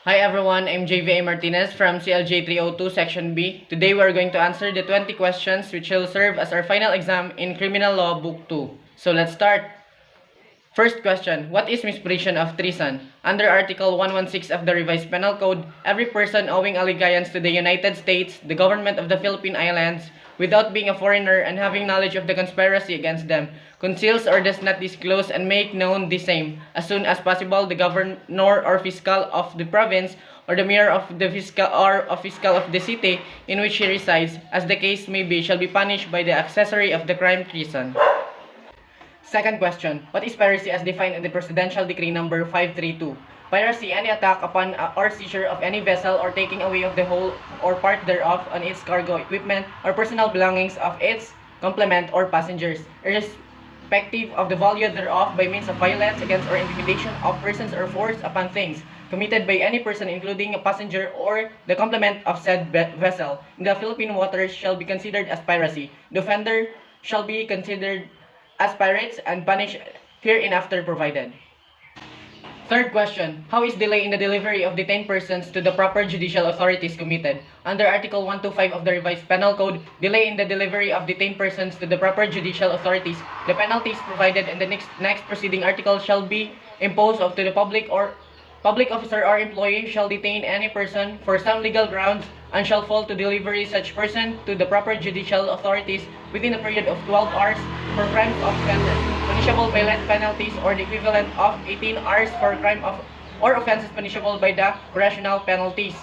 Hi everyone, I'm JVA Martinez from CLJ 302 Section B. Today we are going to answer the 20 questions which will serve as our final exam in Criminal Law Book 2. So let's start. First question, what is misprision of treason? Under Article 116 of the Revised Penal Code, every person owing allegiance to the United States, the government of the Philippine Islands, without being a foreigner and having knowledge of the conspiracy against them, conceals or does not disclose and make known the same, as soon as possible, the governor or fiscal of the province, or the mayor of the fiscal or fiscal of the city in which he resides, as the case may be, shall be punished by the accessory of the crime treason. Second question, what is piracy as defined in the Presidential Decree number 532? Piracy, any attack upon or seizure of any vessel or taking away of the whole or part thereof on its cargo, equipment, or personal belongings of its complement or passengers, irrespective of the value thereof by means of violence against or intimidation of persons or force upon things, committed by any person including a passenger or the complement of said vessel in the Philippine waters shall be considered as piracy. The offender shall be considered as pirates and punished hereinafter provided. Third question, how is delay in the delivery of detained persons to the proper judicial authorities committed? Under Article 125 of the Revised Penal Code, delay in the delivery of detained persons to the proper judicial authorities, the penalties provided in the next preceding article shall be imposed to the public officer or employee shall detain any person for some legal grounds and shall fall to delivery such person to the proper judicial authorities within a period of 12 hours for crimes of offenses punishable by light penalties or the equivalent of 18 hours for crime of or offenses punishable by the correctional penalties,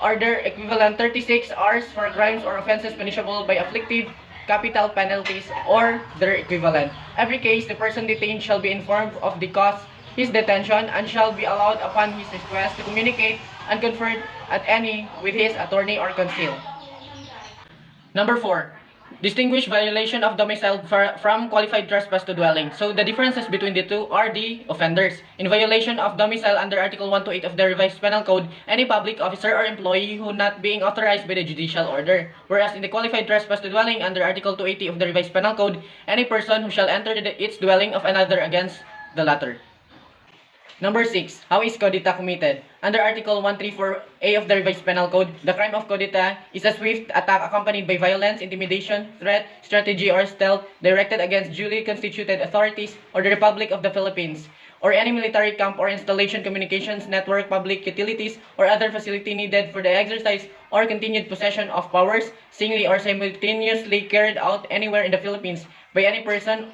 or their equivalent 36 hours for crimes or offenses punishable by afflictive capital penalties or their equivalent. Every case, the person detained shall be informed of the cause his detention and shall be allowed upon his request to communicate and confer at any with his attorney or conceal. Number 4. Distinguish violation of domicile from qualified trespass to dwelling. So the differences between the two are the offenders. In violation of domicile under Article 128 of the Revised Penal Code, any public officer or employee who not being authorized by the judicial order. Whereas in the qualified trespass to dwelling under Article 280 of the Revised Penal Code, any person who shall enter its dwelling of another against the latter. Number 6. How is codita committed? Under Article 134A of the Revised Penal Code, the crime of codita is a swift attack accompanied by violence, intimidation, threat, strategy, or stealth directed against duly constituted authorities or the Republic of the Philippines, or any military camp or installation, communications network, public utilities, or other facility needed for the exercise or continued possession of powers, singly or simultaneously carried out anywhere in the Philippines by any person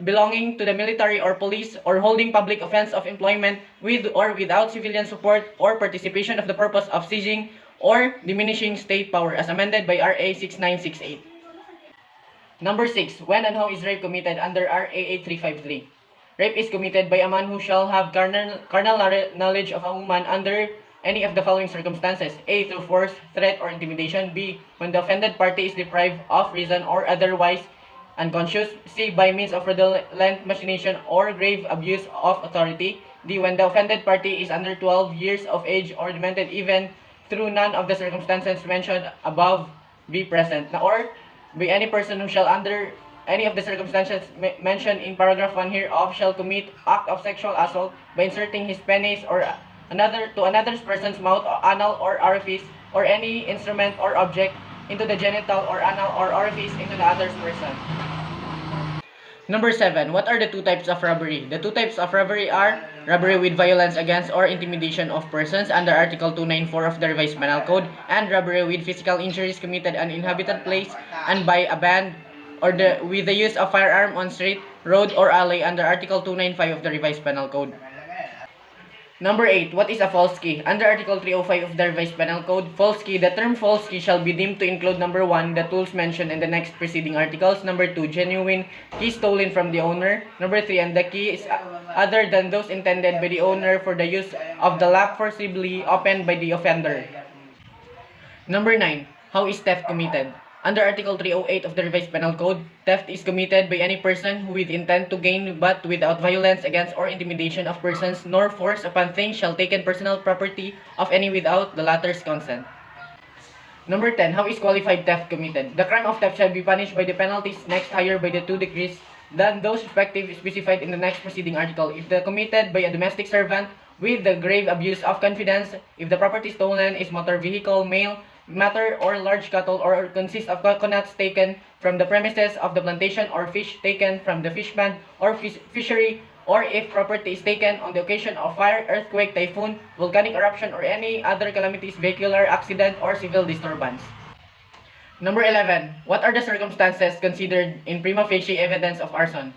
belonging to the military or police or holding public offense of employment with or without civilian support or participation of the purpose of seizing or diminishing state power as amended by RA 6968. Number 6. When and how is rape committed under RA 8353? Rape is committed by a man who shall have carnal knowledge of a woman under any of the following circumstances: A. Through force, threat, or intimidation. B. When the offended party is deprived of reason or otherwise unconscious. C. By means of fraudulent machination or grave abuse of authority. D. When the offended party is under 12 years of age or demented, even through none of the circumstances mentioned above be present. Or by any person who shall under any of the circumstances mentioned in paragraph 1 hereof shall commit act of sexual assault by inserting his penis or another person's mouth, anal or orifice, or any instrument or object into the genital or anal or orifice into the other person. Number 7. What are the two types of robbery? The two types of robbery are robbery with violence against or intimidation of persons under Article 294 of the Revised Penal Code, and robbery with physical injuries committed on inhabited place and by a band or with the use of firearm on street, road, or alley under Article 295 of the Revised Penal Code. Number 8. What is a false key? Under Article 305 of the Revised Penal Code, false key, the term false key shall be deemed to include number 1, the tools mentioned in the next preceding articles. Number 2, genuine key stolen from the owner. Number 3, and the key is other than those intended by the owner for the use of the lock forcibly opened by the offender. Number 9. How is theft committed? Under Article 308 of the Revised Penal Code, theft is committed by any person who with intent to gain but without violence against or intimidation of persons nor force upon things shall taken personal property of any without the latter's consent. Number 10. How is qualified theft committed? The crime of theft shall be punished by the penalties next higher by the 2 degrees than those respective specified in the next preceding article if committed by a domestic servant with the grave abuse of confidence if the property stolen is motor vehicle, matter or large cattle, or consists of coconuts taken from the premises of the plantation, or fish taken from the fish pond or fishery, or if property is taken on the occasion of fire, earthquake, typhoon, volcanic eruption, or any other calamities, vehicular accident, or civil disturbance. Number 11. What are the circumstances considered in prima facie evidence of arson?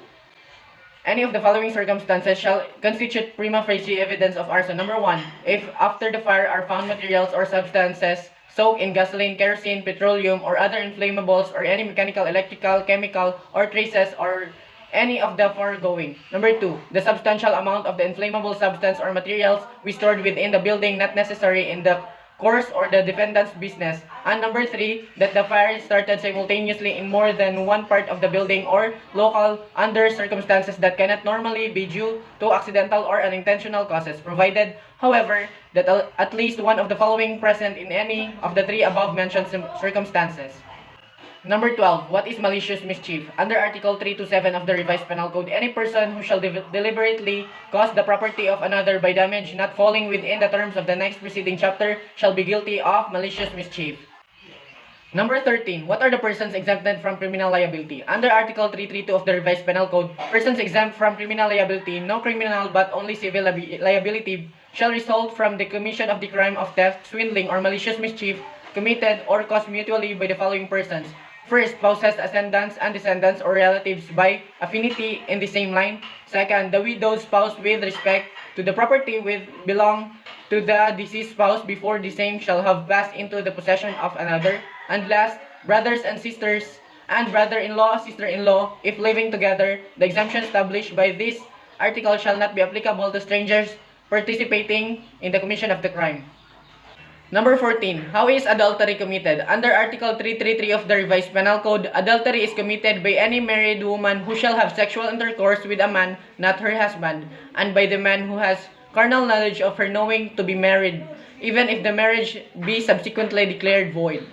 Any of the following circumstances shall constitute prima facie evidence of arson. Number 1. If after the fire are found materials or substances soaked in gasoline, kerosene, petroleum, or other inflammables, or any mechanical, electrical, chemical, or traces, or any of the foregoing. Number 2. The substantial amount of the inflammable substance or materials we stored within the building not necessary in the course or the defendant's business. And number 3, that the fire started simultaneously in more than one part of the building or local under circumstances that cannot normally be due to accidental or unintentional causes, provided, however, that at least one of the following present in any of the 3 above mentioned circumstances. Number 12. What is malicious mischief? Under Article 327 of the Revised Penal Code, any person who shall deliberately cause the property of another by damage not falling within the terms of the next preceding chapter shall be guilty of malicious mischief. Number 13. What are the persons exempted from criminal liability? Under Article 332 of the Revised Penal Code, persons exempt from criminal liability, no criminal but only civil liability, shall result from the commission of the crime of theft, swindling, or malicious mischief committed or caused mutually by the following persons. First, spouses, ascendants, and descendants or relatives by affinity in the same line. Second, the widowed spouse with respect to the property which belong to the deceased spouse before the same shall have passed into the possession of another. And last, brothers and sisters and brother-in-law, sister-in-law, if living together. The exemption established by this article shall not be applicable to strangers participating in the commission of the crime. Number 14. How is adultery committed? Under Article 333 of the Revised Penal Code, adultery is committed by any married woman who shall have sexual intercourse with a man not her husband, and by the man who has carnal knowledge of her knowing to be married, even if the marriage be subsequently declared void.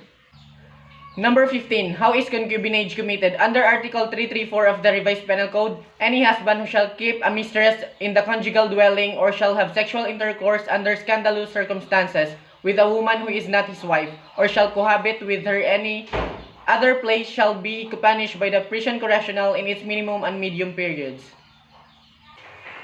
Number 15. How is concubinage committed? Under Article 334 of the Revised Penal Code, any husband who shall keep a mistress in the conjugal dwelling or shall have sexual intercourse under scandalous circumstances with a woman who is not his wife, or shall cohabit with her any other place shall be punished by the prison correctional in its minimum and medium periods.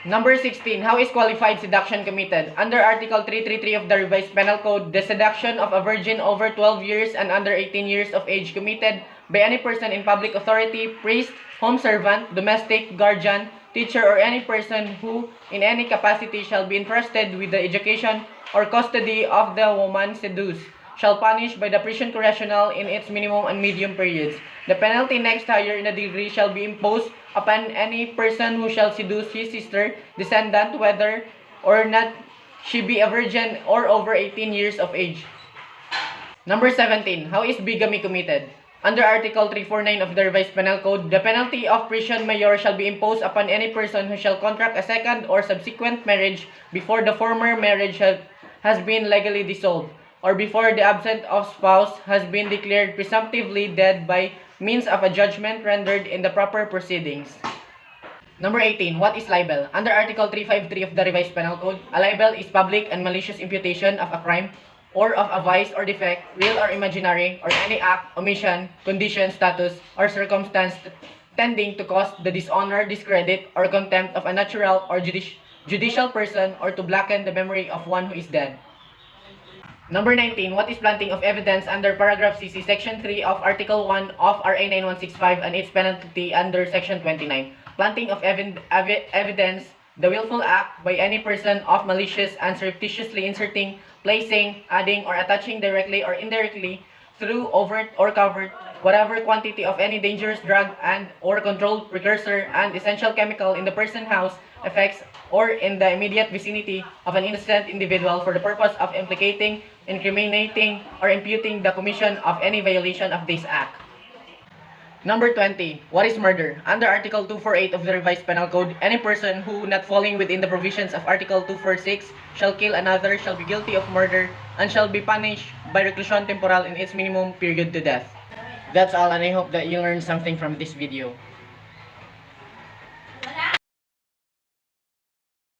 Number 16. How is qualified seduction committed? Under Article 333 of the Revised Penal Code, the seduction of a virgin over 12 years and under 18 years of age committed by any person in public authority, priest, home servant, domestic, guardian, teacher, or any person who in any capacity shall be entrusted with the education or custody of the woman seduced, shall punish by the prison correctional in its minimum and medium periods. The penalty next higher in the degree shall be imposed upon any person who shall seduce his sister, descendant, whether or not she be a virgin or over 18 years of age. Number 17. How is bigamy committed? Under Article 349 of the Revised Penal Code, the penalty of prison major shall be imposed upon any person who shall contract a second or subsequent marriage before the former marriage has been legally dissolved, or before the absent of spouse has been declared presumptively dead by means of a judgment rendered in the proper proceedings. Number 18. What is libel? Under Article 353 of the Revised Penal Code, a libel is public and malicious imputation of a crime or of a vice or defect, real or imaginary, or any act, omission, condition, status, or circumstance tending to cause the dishonor, discredit, or contempt of a natural or judicial person, or to blacken the memory of one who is dead. Number 19. What is planting of evidence? Under paragraph CC, section 3 of Article 1 of RA 9165 and its penalty under section 29. Planting of evidence, the willful act by any person of malicious and surreptitiously inserting, placing, adding, or attaching directly or indirectly through overt or covert whatever quantity of any dangerous drug and or controlled precursor and essential chemical in the person, house, effects, or in the immediate vicinity of an innocent individual for the purpose of implicating, incriminating, or imputing the commission of any violation of this act. Number 20. What is murder? Under Article 248 of the Revised Penal Code, any person who, not falling within the provisions of Article 246, shall kill another shall be guilty of murder and shall be punished by reclusion temporal in its minimum period to death. That's all, and I hope that you learned something from this video.